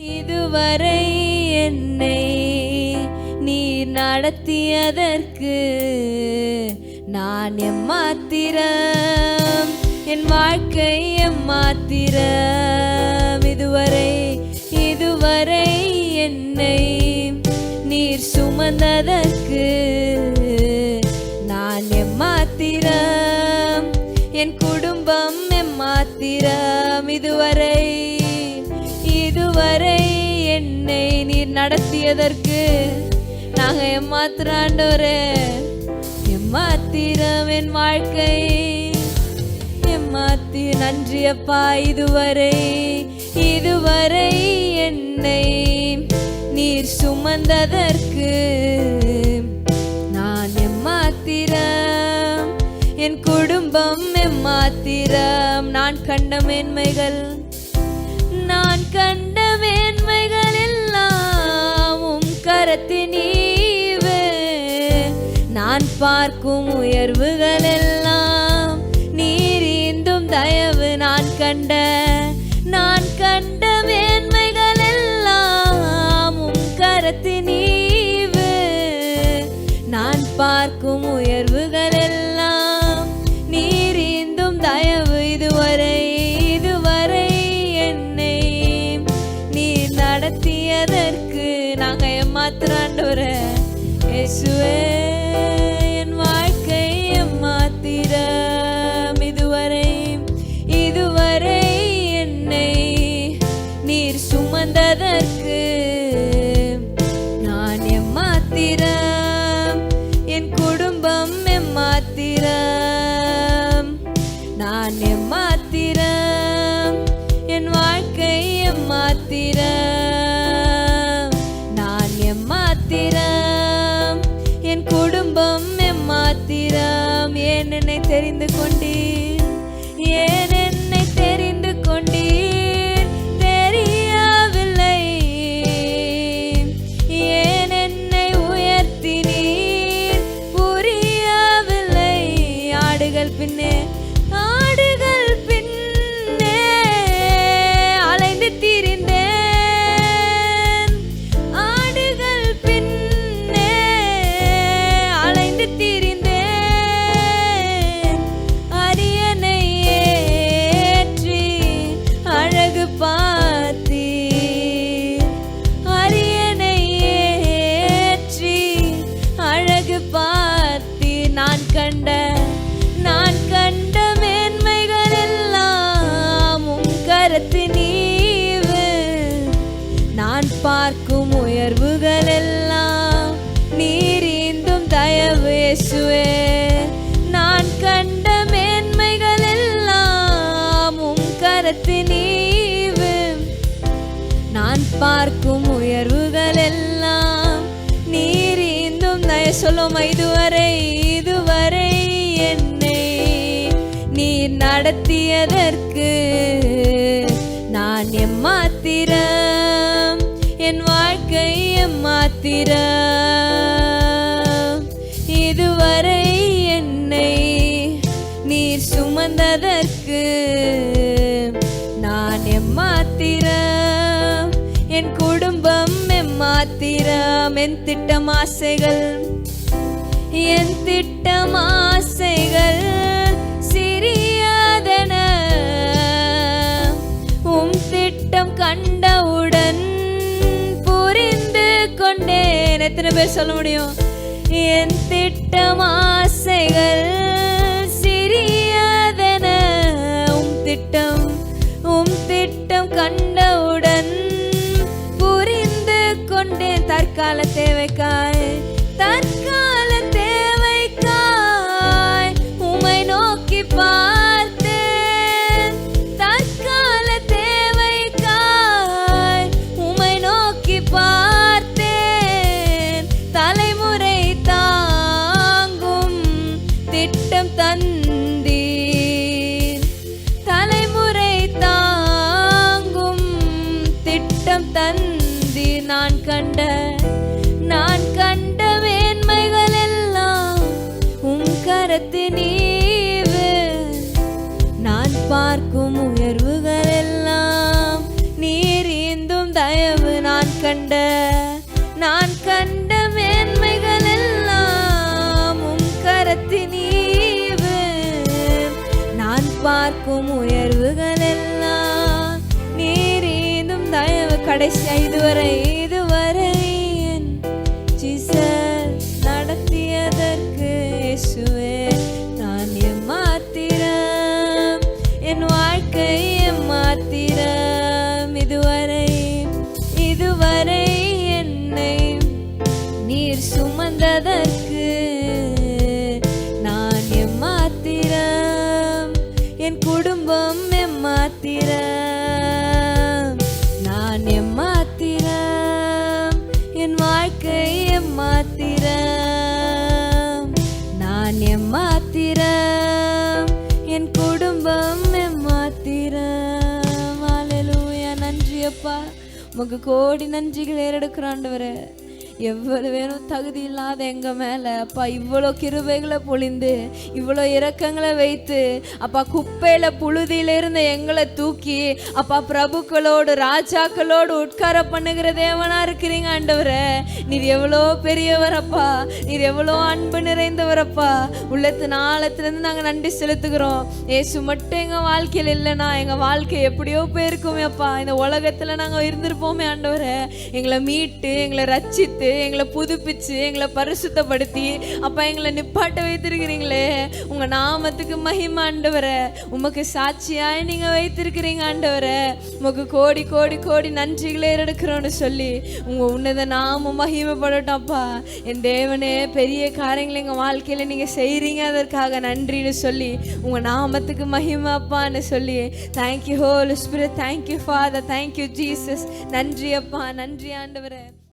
இதுவரை என்னை நீர் நடத்தியதற்கு நான் எம்மாத்திரம், என் வாழ்க்கை எம்மாத்திரம். இதுவரை என்னை நீர் சுமந்ததற்கு நான் எம்மாத்திரம், என் குடும்பம் எம்மாத்திரம். இதுவரை என்னை நீர் நடத்தியதற்கு நாங்க எம்மாத்திரம் ஆண்டவரே, எம்மாத்திரம் என் வாழ்க்கை எம்மாத்தி. நன்றி அப்பா. இதுவரை என்னை நீர் சுமந்ததற்கு நான் எம்மாத்திரம், என் குடும்பம் எம்மாத்திரம். நான் கண்ட மேன்மைகள் எல்லாம் உம் கரத்தின் ஈவு. நான் பார்க்கும் உயர்வுகள் எல்லாம் நீர் ஈந்தும் தயவு. நான் கண்ட மேன்மைகள் எல்லாம் உம் கரத்தின் ஈவு. நான் பார்க்கும் உயர்வுகள் எல்லாம் நீர் ஈந்தும் தயவு. இதுவரை என்னை நீர் நடத்தியதற்கு நாங்க எம்மாத்திரம் ஆண்டவரே. இயேசுவே என் வாழ்க்கை எம்மாத்திரம். இதுவரை என்னை நீர் சுமந்ததற்கு நான் எம்மாத்திரம், என் குடும்பம் எம்மாத்திரம். நான் எம்மாத்திரம், என் வாழ்க்கை எம்மாத்திரம். நான் எம்மாத்திரம், என் குடும்பம் எம்மாத்திரம். ஏன் என்னை தெரிந்து கொண்டீர், ஏன் என்னை தெரிந்து கொண்டீர் தெரியவில்லை. ஏன் என்னை உயர்த்தினீர் புரியவில்லை. ஆடுகள் பின்னே அலைந்து திரிந்தேன். ஆடுகள் பின்னே அலைந்து திரிந்தேன். அரியணை ஏற்றி அழகு பார்த்தீர். அரியணை ஏற்றி அழகு பார்த்தீர். நான் கண்ட மேன்மைகள் எல்லாம் உம் கரத்தின் ஈவு. நான் பார்க்கும் உயர்வுகள் எல்லாம் நீர் ஈந்தும் தயவு. இயேசுவே நான் கண்ட மேன்மைகள் எல்லாம் உம் கரத்தின் ஈவு. நான் பார்க்கும் உயர்வுகள் எல்லாம் நீர் ஈந்தும் தயவு. சொல்லுமா. இதுவரை என்னை நீர் நடத்தியதற்கு நான் எம்மாத்திரம், என் வாழ்க்கை எம்மாத்திரம். இதுவரை என்னை நீர் சுமந்ததற்கு நான் எம்மாத்திரம், என் குடும்பம் எம்மாத்திரம். என் திட்டம் ஆசைகள் சிறியதென உம் திட்டம் கண்டவுடன் புரிந்து கொண்டேன். எத்தனை பேர் சொல்ல முடியும்? என் திட்டம் ஆசைகள் சிறியதென உம் திட்டம் கண்டவுடன் புரிந்து கொண்டேன். தற்கால தேவைக்காய் உம்மை நோக்கி பார்த்தேன். தற்கால தேவைக்காய் உம்மை நோக்கி பார்த்தேன். தலைமுறை தாங்கும் திட்டம் தந்தீர். தலைமுறை தாங்கும் திட்டம் தந்தீர். நான் கண்ட மேன்மைகள் எல்லாம் உம் கரத்தின் ஈவு. நான் பார்க்கும் உயர்வுகள் எல்லாம் நீர் ஈந்தும் தயவு. தயவு நான் கண்ட மேன்மைகள் எல்லாம் கரத்தின் ஈவு. நான் பார்க்கும் உயர்வுகள் எல்லாம் நீரீதும் தயவு. கடைசியா இதுவரை என் ஜீசஸ் நடத்தியதற்கு இயேசுவே நான் எம்மாத்திரம், என் வாழ்க்கை எம்மாத்திரம். இதுவரை என்னை நீர் சுமந்ததற்கு நான் எம்மாத்திரம், என் குடும்பம் எம்மாத்திரம். நான் எம்மாத்திரம், என் வாழ்க்கை எம்மாத்திரம். நான் எம்மாத்திரம், என் குடும்பம் எம்மாத்திரம். ஹல்லேலூயா. நன்றி அப்பா, உமக்கு கோடி நன்றிகள் ஏறெடுக்கிறோம் ஆண்டவரே. எவ்வளவு வேணும் தகுதி இல்லாத எங்க மேல அப்பா இவ்வளோ கிருபைகளை பொழிந்து இவ்வளோ இரக்கங்களை வைத்து அப்பா குப்பையில புழுதியில இருந்த எங்களை தூக்கி அப்பா பிரபுக்களோடு ராஜாக்களோடு உட்கார பண்ணுகிற தேவனா இருக்கிறீங்க ஆண்டவரே. நீர் எவ்வளோ பெரியவர் அப்பா, நீர் எவ்வளோ அன்பு நிறைந்தவரப்பா. உள்ளத்து நாளத்திலிருந்து நாங்கள் நன்றி செலுத்துகிறோம். ஏசு மட்டும் எங்க வாழ்க்கையில் இல்லைன்னா எங்க வாழ்க்கை எப்படியோ போயிருக்குமே அப்பா. இந்த உலகத்துல நாங்கள் இருந்திருப்போமே ஆண்டவரே. எங்களை மீட்டு எங்களை ரட்சித்து எங்களை புதுப்பிச்சு எங்களை பரிசுத்தப்படுத்தி அப்பா எங்களை நிப்பாட்ட வைத்திருக்கிறீங்களே. உங்க நாமத்துக்கு மகிமை ஆண்டவரே. உமக்கு சாட்சியாய் நீங்க வைத்திருக்கிறீங்க ஆண்டவரே. உமக்கு கோடி கோடி கோடி நன்றிகளே எடுக்கிறோன்னு சொல்லி உங்க உன்னத நாமம் மகிமைப்படட்டும் அப்பா. என் தேவனே, பெரிய காரியங்களை எங்க வாழ்க்கையில நீங்க செய்றீங்க, அதற்காக நன்றின்னு சொல்லி உங்க நாமத்துக்கு மகிமை அப்பான்னு சொல்லி thank you Holy Spirit, thank you Father, thank you Jesus. நன்றி அப்பா, நன்றி ஆண்டவரே.